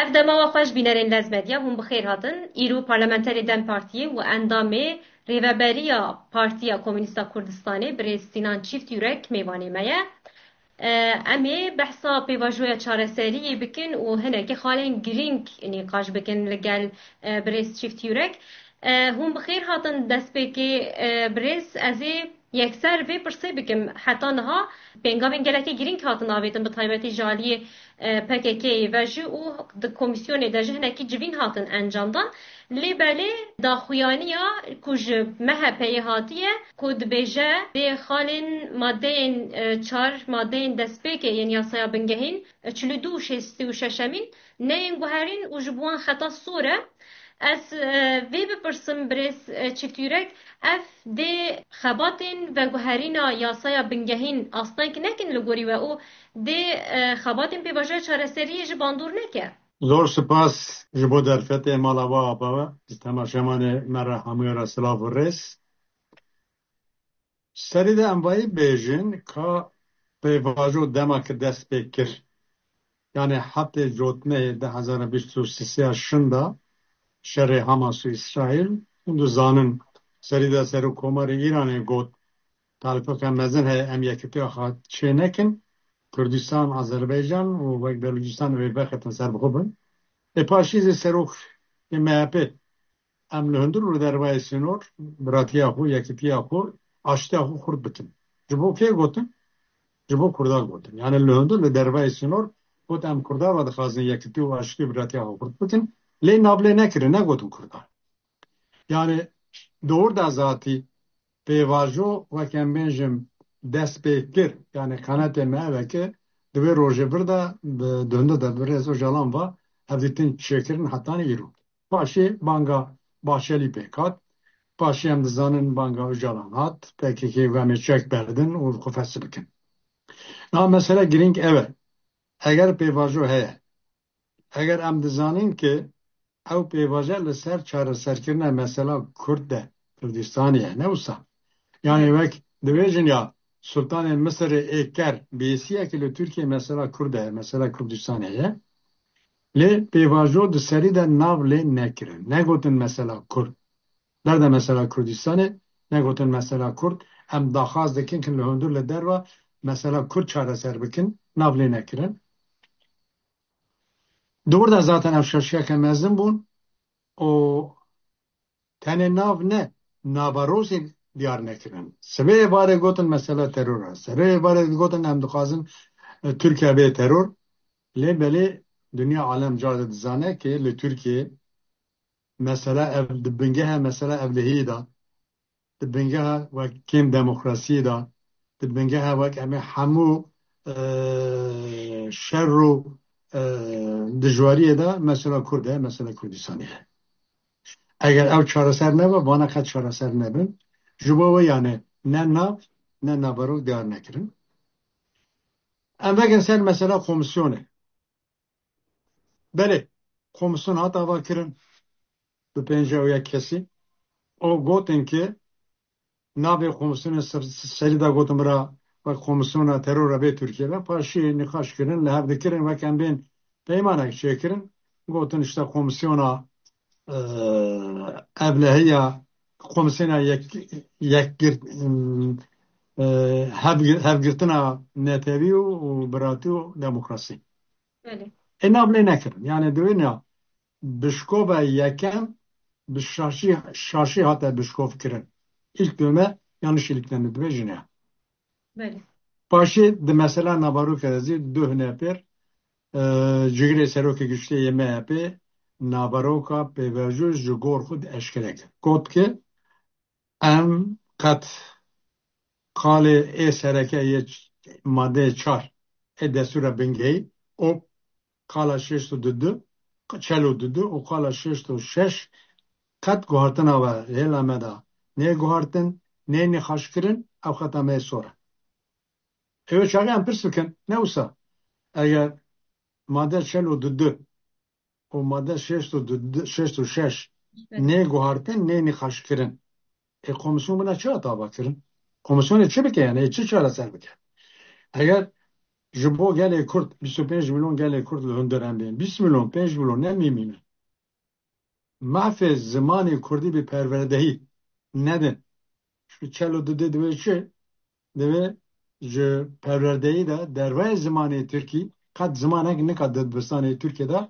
Ev dema xweş bînerên Lezmedya hûn bi xêr hatin. Îro Parlamenterê Dem Partiyê û endamê Rêveberiya Partiya Komûnîst a Kurdistanê Birêz Sinan Çîftîrek mêvanê me ye. Em ê behsa pêvajoya çareseriyê bikin û hinekî xalên girîng nîqaş bikin li gel Birêz Çîftîrek. Hûn bi xêr hatin destpêkê Birêz ez ê yekser vê pirsê bikim heta niha pêngavên gelekî girîng hatin avêtin bi taybetî ji aliyê PKK'yê ve jî û di komîsyonê de jî hinekî civîn hatin encamdan. Lêbelê daxuyaniya ku ji MHP'yê hatiye ku dibêje bê xalên maddeyên çar maddeyên destpêkê yên yasaya bingehîn 42 û 66 neyên guherîn û ji bo wan xeta sor e. Ez vê bipirsim Birêz Çîftîrek ev dê xebatên veguherîna yasaya bingehîn astenk nekin li gorî we û dê xebatên pêvajoya çareseriyê ji bandor neke. زۆر سپاس ji bo derfetê mala we apa we temaşemanê me re hemûya re silav û rêz. Serî de em vayî bêjin ka pêvajo dema ki dest pê kir yani heftê cotmeyê 2023 şinda şerê Hamas û İsraîl hûn dizanin serî de Serokkomarê Îranê got talîfeke mezin heye em yekîtiya xwe çê nekin Kurdistan, Azerbaycan û wek Belucistan wê vexetin ser bixwe bin. Paşî zê serok MHP em li hundir û li dervayê sînor biratiya xwe yekîtiya xwe aştiya xwe xurt bikin. Ji bo kê gotin? Ji bo Kurdan gotin. Yani li hundir li dervayê sînor got em Kurdar ve dixwazin yekîtî û aştî biratiya xwe xurt bikin. Lê navlê nekirin, negotin Kurdan. Yani doğru da zatî pêvajo wek em bêjim dest pê kir yani qenetê me veke di vê rojê bir de di hundir de bi rêz Ocalan ve ev dîtin çêkirin hetanî îro. Paşê banga Bahçelî pêk hat, paşê em dizanin banga Ocalan hat, PKK ve em ê çek berdin û xwe fesih bikin. Na mesele girîng ev e. Eger pêvajo heye, eger em dizanin ki ew pêvajo li ser çareserkirina mesela Kurd de Kurdistanê ye, ne wisa? Yani wek dibêjin ya Sultanê Misirê êker bêsiyekî li Tirkiye mesela Kurd e, mesela Kurdistanê ye. Lê pêvajo di serî de nav lê nekirin. Negotin mesela Kurd. Derde mesela Kurdistanê, negotin mesela Kurd. Em daxwaz dikin ki li hundir li derve mesela Kurd çareser bikin, nav lê nekirin. Doğru da zaten ev şaşiyeke mezin bûn û tenê nav ne? Nabarosê diyar nekirin. Sibê êvarê gotin mesela teror e. Sibê êvarê gotin em dixwazin Tirkiye bê teror. Lê belê dünya alem carê dizane ki li Tirkiye mesela ev di bingeha mesela evlihiyê da di bingeha wek kêm demokrasiyê da di bingeha wek em ê hemû şer û dijwariyê da mesela Kurd e mesela Kurdistanê ye. Eger ev çareser nebe vana qet çareser nebin. Ji bo we yani ne nav ne nabarok diyar nekirin. Em vekin ser mesela komisyonê. Belê komisyon hat ava kirin bi pênce û yek kesî. O gotin ki navê komisyonê serî de gotin bira ve komisyona terora bê Tirkiye ve paşî nîqaş kirin li hev dikirin vek em bên peymanek çêkirin gotin işte komisyona evlehiya komisyona hevgirtina netewî û biratî û demokrasî. Belê. Nav lê nekirin. Yani divêne bişkova yekem bi şaşî hate bişkov kirin. İlk döme yanlış iliklerini dibêjin ya. Belê. Paşê di mesela nabarokê de zî du hunepêr cigirê serokê güçlü MHP nabaroka pêvajo ji gor xwe eşkere kir. Got ki em qet qalê ê serekeyê madeyê 4 ê destûra bingehî û qala 622 42 û qala 606 qet guhartina we hêla me da nê guhartin nê nîqaşkirin ew xeta me sor e. Ew çaxê em pirs bikin ne wisa eger madde 42 û madde 606 nê guhartin nê nîqaşkirin komisyon buna çi hata kirin? Komisyonê çi bike yani çi çareser bike? Eger ji bo gelê Kurd 25 milyon gelê Kurd li hundir em bên 20 milyon 5 milyon nemîmîne mahfê zimanê Kurdî bi perwerdehî nedin şu çelo dide divê çi divê ji perwerdehî de derveyê zimanê Tirkî qet zimanek nikad di dibistanê Tirkiyê de